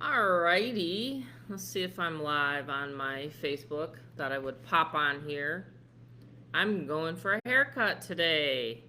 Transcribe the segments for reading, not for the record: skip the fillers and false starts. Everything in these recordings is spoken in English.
Alrighty, let's see if I'm live on my Facebook. Thought I would pop on here. I'm going for a haircut today.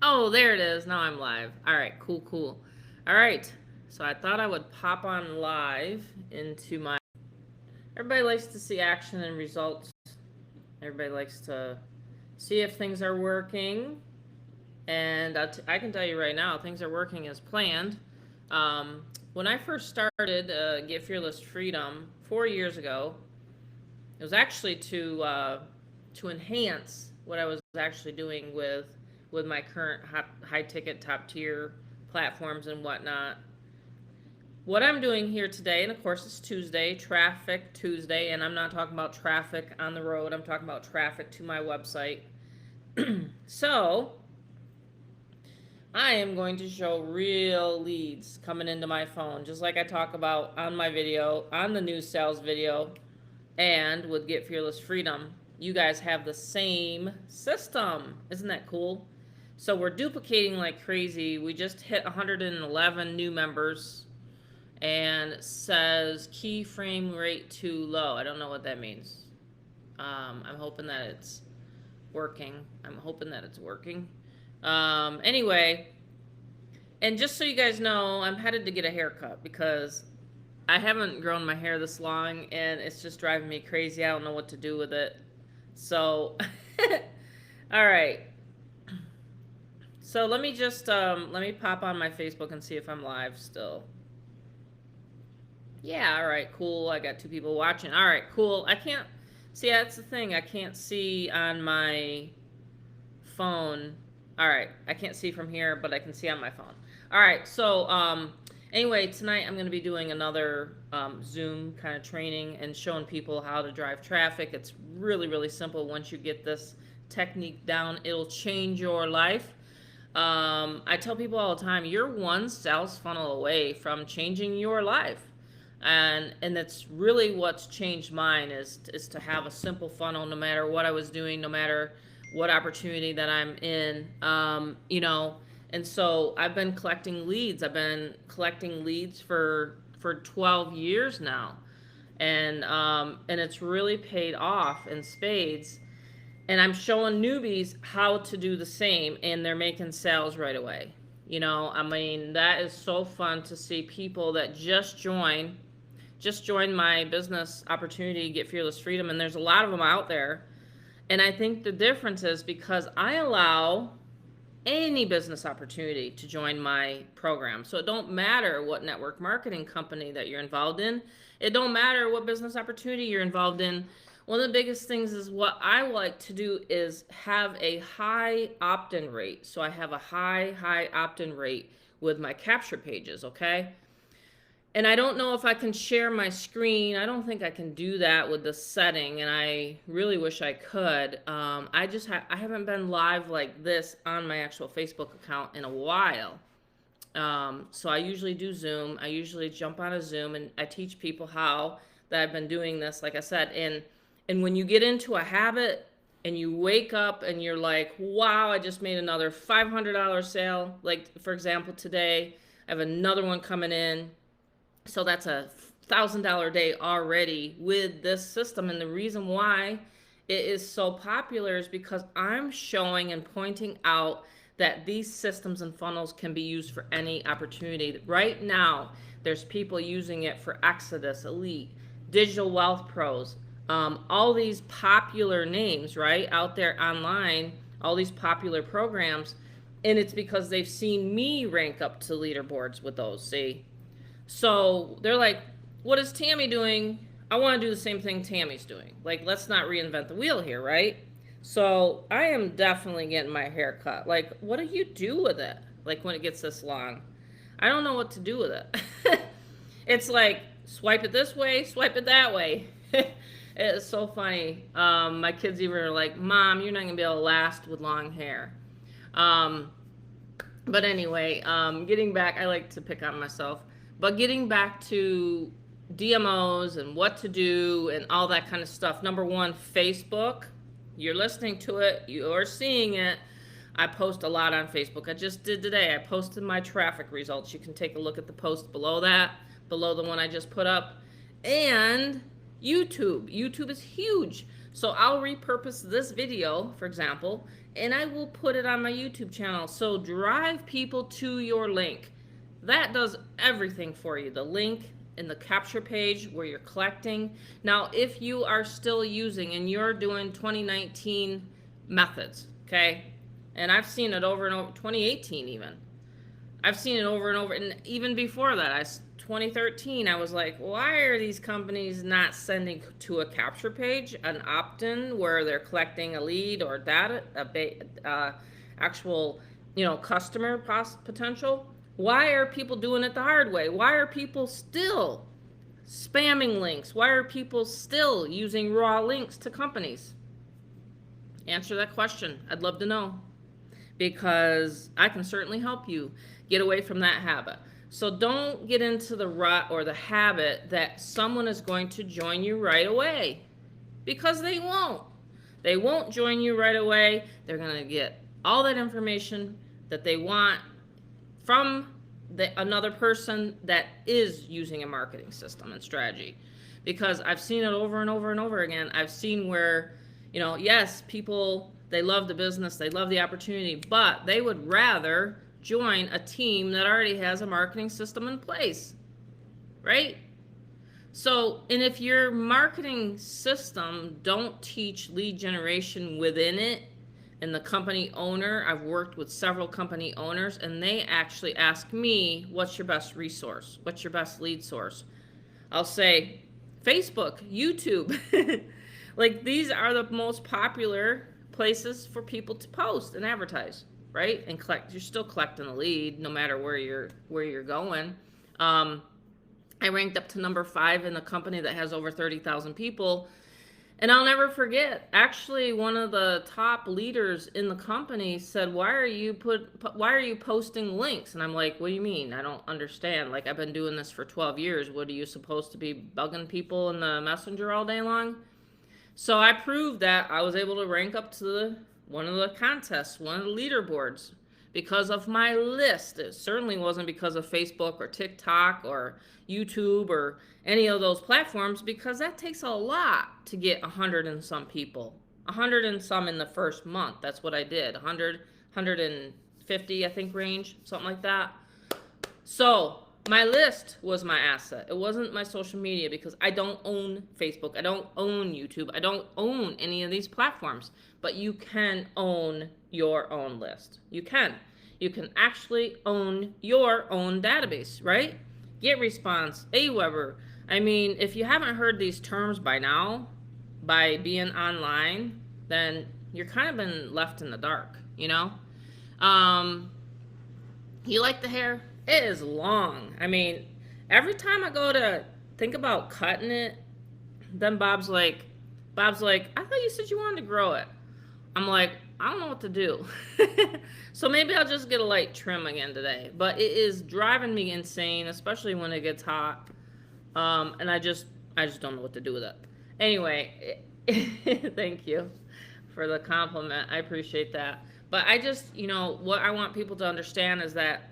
Oh, there it is. Now I'm live. All right, cool, cool. All right, so I thought I would pop on live into my. Everybody likes to see action and results. Everybody likes to see if things are working. And I can tell you right now, things are working as planned. When I first started Get Fearless Freedom 4 years ago, it was actually to enhance what I was actually doing with my current high ticket top tier platforms and whatnot. What I'm doing here today, and of course it's Tuesday, Traffic Tuesday, and I'm not talking about traffic on the road. I'm talking about traffic to my website. So I am going to show real leads coming into my phone, just like I talk about on my video, on the new sales video, and with Get Fearless Freedom. You guys have the same system. Isn't that cool? So we're duplicating like crazy. We just hit 111 new members, and it says key frame rate too low. I don't know what that means. I'm hoping that it's working. Anyway, and just so you guys know, I'm headed to get a haircut because I haven't grown my hair this long and it's just driving me crazy. I don't know what to do with it. So, all right. So let me just, let me pop on my Facebook and see if I'm live still. Yeah, all right, cool. I got 2 people watching. All right, cool. I can't see, that's the thing. I can't see on my phone. All right, I can't see from here, but I can see on my phone. All right, so anyway, tonight I'm going to be doing another Zoom kind of training and showing people how to drive traffic. It's really, really simple. Once you get this technique down, it'll change your life. I tell people all the time, you're one sales funnel away from changing your life. And that's really what's changed mine is to have a simple funnel no matter what I was doing, no matter what opportunity that I'm in, and so I've been collecting leads. I've been collecting leads for 12 years now, and it's really paid off in spades. And I'm showing newbies how to do the same, and they're making sales right away. I mean, that is so fun to see people that just joined my business opportunity, Get Fearless Freedom, and there's a lot of them out there. And I think the difference is because I allow any business opportunity to join my program. So it don't matter what network marketing company that you're involved in. It don't matter what business opportunity you're involved in. One of the biggest things is what I like to do is have a high opt-in rate. So I have a high opt-in rate with my capture pages, okay? And I don't know if I can share my screen. I don't think I can do that with the setting, and I really wish I could. I haven't been live like this on my actual Facebook account in a while. So I usually do Zoom. I usually jump on a Zoom and I teach people how that I've been doing this, like I said. And when you get into a habit and you wake up and you're like, wow, I just made another $500 sale. Like, for example, today I have another one coming in. So that's $1,000 day already with this system. And the reason why it is so popular is because I'm showing and pointing out that these systems and funnels can be used for any opportunity. Right now, there's people using it for Exodus, Elite, Digital Wealth Pros, all these popular names, right, out there online, all these popular programs. And it's because they've seen me rank up to leaderboards with those, see? So they're like, what is Tammy doing? I want to do the same thing Tammy's doing. Like, let's not reinvent the wheel here, right? So I am definitely getting my hair cut. Like, what do you do with it? Like, when it gets this long? I don't know what to do with it. It's like, swipe it this way, swipe it that way. It's so funny. My kids even are like, Mom, you're not going to be able to last with long hair. But anyway, getting back, I like to pick on myself. But getting back to DMOs and what to do and all that kind of stuff. Number one, Facebook. You're listening to it. You're seeing it. I post a lot on Facebook. I just did today. I posted my traffic results. You can take a look at the post below that, below the one I just put up. And YouTube. YouTube is huge. So I'll repurpose this video, for example, and I will put it on my YouTube channel. So drive people to your link. That does everything for you. The link in the capture page where you're collecting. Now, if you are still using and you're doing 2019 methods, okay? And I've seen it over and over, 2018 even. I've seen it over and over, and even before that, 2013, I was like, why are these companies not sending to a capture page an opt-in where they're collecting a lead or data, actual, customer potential? Why are people doing it the hard way? Why are people still spamming links? Why are people still using raw links to companies? Answer that question. I'd love to know, because I can certainly help you get away from that habit. So don't get into the rut or the habit that someone is going to join you right away, because they won't. They won't join you right away. They're going to get all that information that they want from another person that is using a marketing system and strategy. Because I've seen it over and over and over again. I've seen where, yes, people, they love the business, they love the opportunity, but they would rather join a team that already has a marketing system in place, right? So, and if your marketing system don't teach lead generation within it, and the company owner, I've worked with several company owners, and they actually ask me, what's your best resource? What's your best lead source? I'll say, Facebook, YouTube. Like, these are the most popular places for people to post and advertise, right? And collect. You're still collecting a lead no matter where you're going. I ranked up to number 5 in a company that has over 30,000 people. And I'll never forget, actually, one of the top leaders in the company said, why are you posting links? And I'm like, what do you mean? I don't understand. Like, I've been doing this for 12 years. What, are you supposed to be bugging people in the messenger all day long? So I proved that I was able to rank up to one of the contests, one of the leaderboards, because of my list. It certainly wasn't because of Facebook or TikTok or YouTube or any of those platforms, because that takes a lot to get 100 and some people. 100 and some in the first month. That's what I did. 100, 150, I think, range, something like that. So my list was my asset. It wasn't my social media, because I don't own Facebook. I don't own YouTube. I don't own any of these platforms. But you can own your own list. You can. You can actually own your own database, right? GetResponse, Aweber. I mean, if you haven't heard these terms by now, by being online, then you're kind of been left in the dark, You like the hair? It is long. I mean, every time I go to think about cutting it, then Bob's like, I thought you said you wanted to grow it. I'm like, I don't know what to do. So maybe I'll just get a light trim again today. But it is driving me insane, especially when it gets hot. And I just don't know what to do with it. Anyway, thank you for the compliment. I appreciate that. But I just, what I want people to understand is that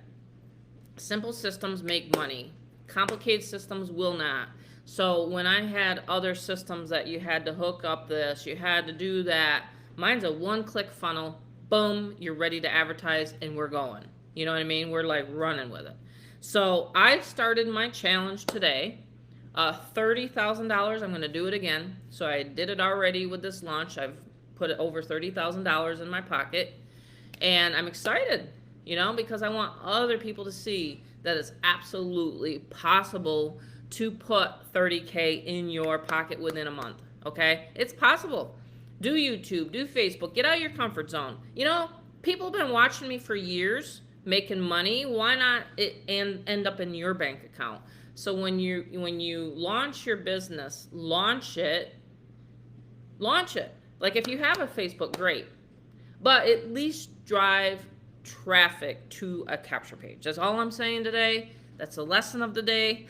simple systems make money. Complicated systems will not. So when I had other systems that you had to hook up this, you had to do that, mine's a one-click funnel. Boom, you're ready to advertise, and we're going. You know what I mean? We're like running with it. So I started my challenge today. $30,000. I'm going to do it again. So I did it already with this launch. I've put over $30,000 in my pocket. And I'm excited, because I want other people to see that it's absolutely possible to put 30K in your pocket within a month. Okay? It's possible. Do YouTube, do Facebook, get out of your comfort zone. People have been watching me for years, making money. Why not end up in your bank account? So when you launch your business, launch it. Like, if you have a Facebook, great. But at least drive traffic to a capture page. That's all I'm saying today. That's the lesson of the day.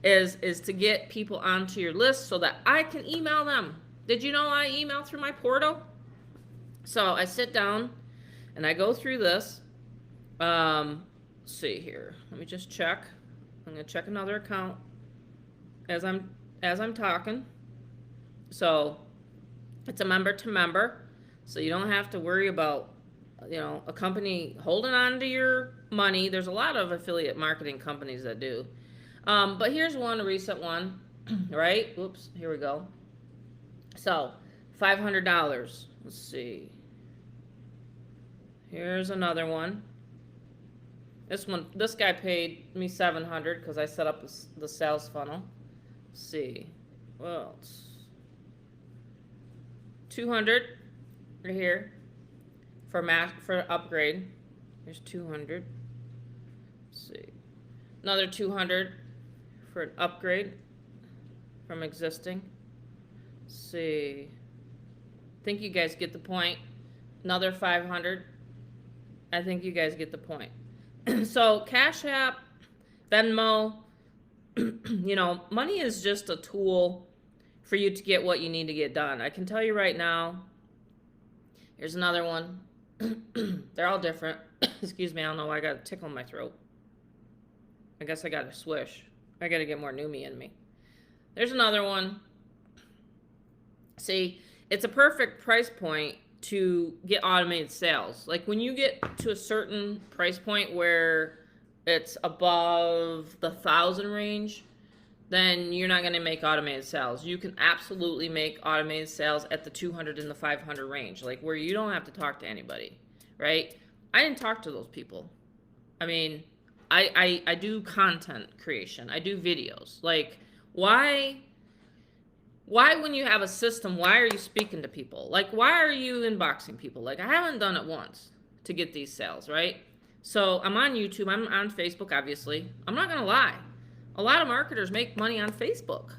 is to get people onto your list so that I can email them. Did you know I email through my portal? So I sit down and I go through this. Let's see here. Let me just check. I'm gonna check another account as I'm talking. So it's a member to member, so you don't have to worry about a company holding on to your money. There's a lot of affiliate marketing companies that do. But here's one, a recent one, right? Oops, here we go. So $500. Let's see. Here's another one. This guy paid me $700 because I set up the sales funnel. Let's see. Well, it's $200 right here for upgrade. Here's $200. Let's see. Another $200 for an upgrade from existing. Let's see. I think you guys get the point. Another $500. I think you guys get the point. So Cash App, Venmo, money is just a tool for you to get what you need to get done. I can tell you right now, here's another one. They're all different. Excuse me, I don't know why I got a tickle in my throat. I guess I got a swish. I got to get more Numi in me. There's another one. See, it's a perfect price point to get automated sales. Like when you get to a certain price point where it's above the 1,000 range, then you're not going to make automated sales. You can absolutely make automated sales at the 200 and the 500 range, like where you don't have to talk to anybody, right? I didn't talk to those people. I mean, I do content creation. I do videos. Like, why when you have a system, why are you speaking to people? Like, why are you inboxing people? Like, I haven't done it once to get these sales, right? So I'm on YouTube. I'm on Facebook, obviously. I'm not going to lie. A lot of marketers make money on Facebook.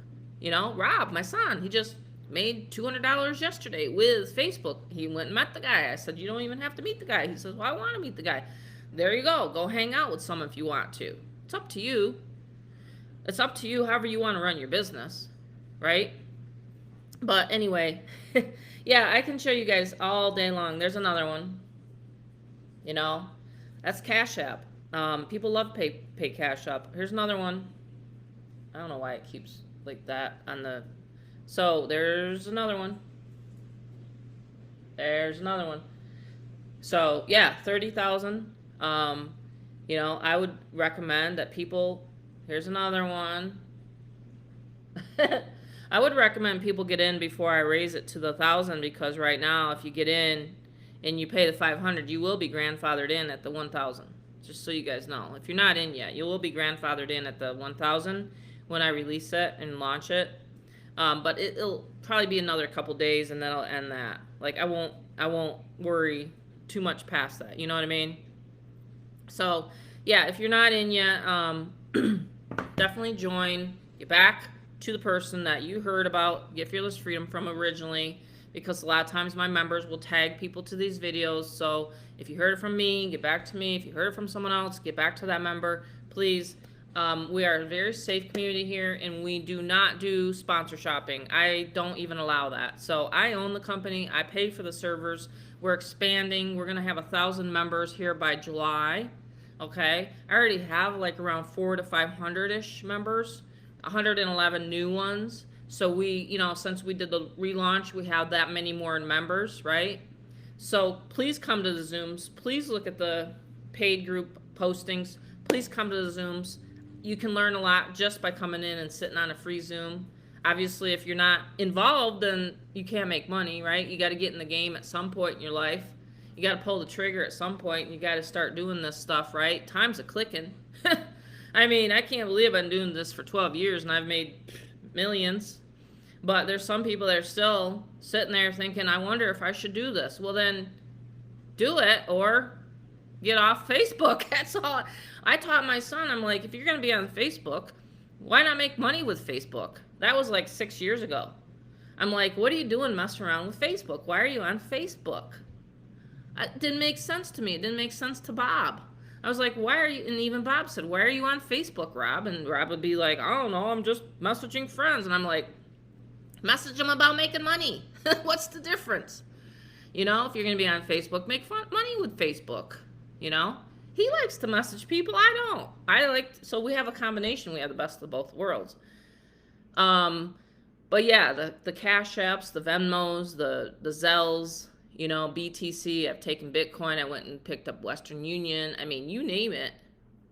Rob, my son, he just made $200 yesterday with Facebook. He went and met the guy. I said, you don't even have to meet the guy. He says, well, I want to meet the guy. There you go. Go hang out with someone if you want to. It's up to you. It's up to you however you want to run your business, right? But anyway, yeah, I can show you guys all day long. There's another one. That's Cash App. People love pay Cash App. Here's another one. I don't know why it keeps like that on the... So there's another one. There's another one. So yeah, 30,000. I would recommend that people... Here's another one. I would recommend people get in before I raise it to the 1,000, because right now, if you get in and you pay the 500, you will be grandfathered in at the 1,000. Just so you guys know, if you're not in yet, you will be grandfathered in at the 1,000 when I release it and launch it. But it'll probably be another couple days, and then I'll end that. Like I won't worry too much past that. You know what I mean? So yeah, if you're not in yet, definitely join. Get back to the person that you heard about Get Fearless Freedom from originally, because a lot of times my members will tag people to these videos. So if you heard it from me, get back to me. If you heard it from someone else, get back to that member, please. We are a very safe community here, and we do not do sponsor shopping. I don't even allow that. So I own the company. I pay for the servers. We're expanding. We're going to have 1,000 members here by July. Okay. I already have like around 400 to 500-ish members. 111 new ones. So we, since we did the relaunch, we have that many more members, right? So please come to the Zooms. Please look at the paid group postings. Please come to the Zooms. You can learn a lot just by coming in and sitting on a free Zoom. Obviously, if you're not involved, then you can't make money, right? You got to get in the game at some point in your life. You got to pull the trigger at some point, and you got to start doing this stuff, right? Time's a-clicking. I mean, I can't believe I've been doing this for 12 years and I've made millions. But there's some people that are still sitting there thinking, I wonder if I should do this. Well, then do it or get off Facebook. That's all. I taught my son, I'm like, if you're going to be on Facebook, why not make money with Facebook? That was like 6 years ago. I'm like, what are you doing messing around with Facebook? Why are you on Facebook? It didn't make sense to me. It didn't make sense to Bob. I was like, why are you, and even Bob said, why are you on Facebook, Rob? And Rob would be like, I don't know, I'm just messaging friends. And I'm like, message them about making money. What's the difference? You know, if you're going to be on Facebook, make fun money with Facebook. You know, he likes to message people. I don't. So we have a combination. We have the best of both worlds. But yeah, the Cash Apps, the Venmos, the Zells, you know, BTC. I've taken Bitcoin. I went and picked up Western Union. I mean, you name it.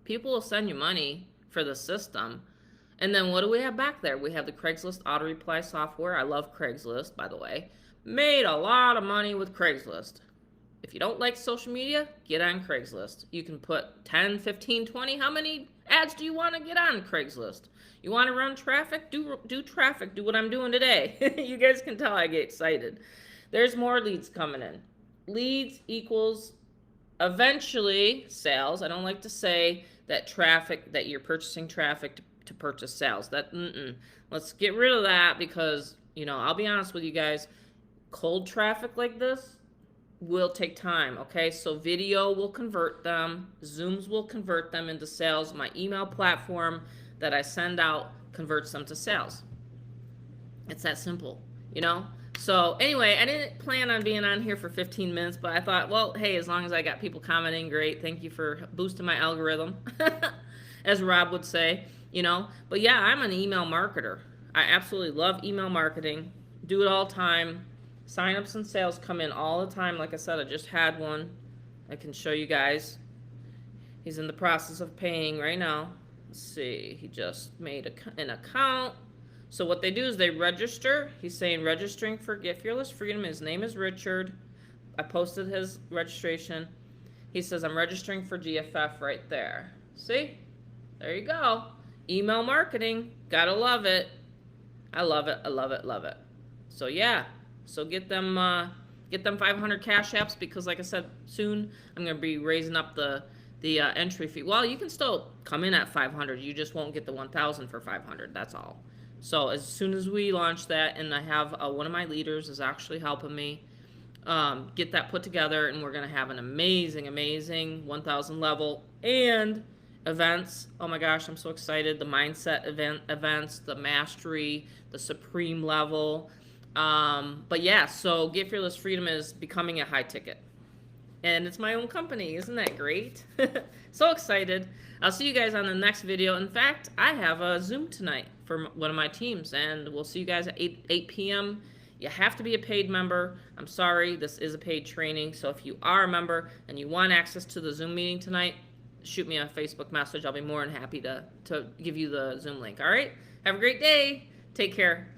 People will send you money for the system. And then what do we have back there? We have the Craigslist auto reply software. I love Craigslist, by the way. Made a lot of money with Craigslist. If you don't like social media, get on Craigslist. You can put 10, 15, 20. How many ads do you want to get on Craigslist? You want to run traffic? Do traffic. Do what I'm doing today. You guys can tell I get excited. There's more leads coming in. Leads equals eventually sales. I don't like to say that traffic, that you're purchasing traffic to purchase sales. Let's get rid of that because, you know, I'll be honest with you guys, cold traffic like this will take time, okay? So video will convert them, Zooms will convert them into sales. My email platform that I send out converts them to sales. It's that simple, you know? So anyway, I didn't plan on being on here for 15 minutes, but I thought, well, hey, as long as I got people commenting, great. Thank you for boosting my algorithm, as Rob would say, you know? But yeah, I'm an email marketer. I absolutely love email marketing, do it all the time. Signups and sales come in all the time. Like I said, I just had one. I can show you guys. He's in the process of paying right now. Let's see. He just made an account. So what they do is they register. He's saying registering for Get Fearless Freedom. His name is Richard. I posted his registration. He says, I'm registering for GFF right there. See? There you go. Email marketing. Gotta love it. I love it. I love it. Love it. So yeah. So get them 500 Cash Apps because, like I said, soon I'm going to be raising up the entry fee. Well, you can still come in at 500. You just won't get the 1,000 for 500. That's all. So as soon as we launch that, and I have one of my leaders is actually helping me get that put together, and we're going to have an amazing, amazing 1,000 level and events. Oh my gosh, I'm so excited. The mindset events, the mastery, the supreme level. But yeah, so Get Fearless Freedom is becoming a high ticket. And it's my own company. Isn't that great? So excited. I'll see you guys on the next video. In fact, I have a Zoom tonight for one of my teams, and we'll see you guys at 8 p.m. You have to be a paid member. I'm sorry, this is a paid training. So if you are a member and you want access to the Zoom meeting tonight, shoot me a Facebook message. I'll be more than happy to give you the Zoom link. All right? Have a great day. Take care.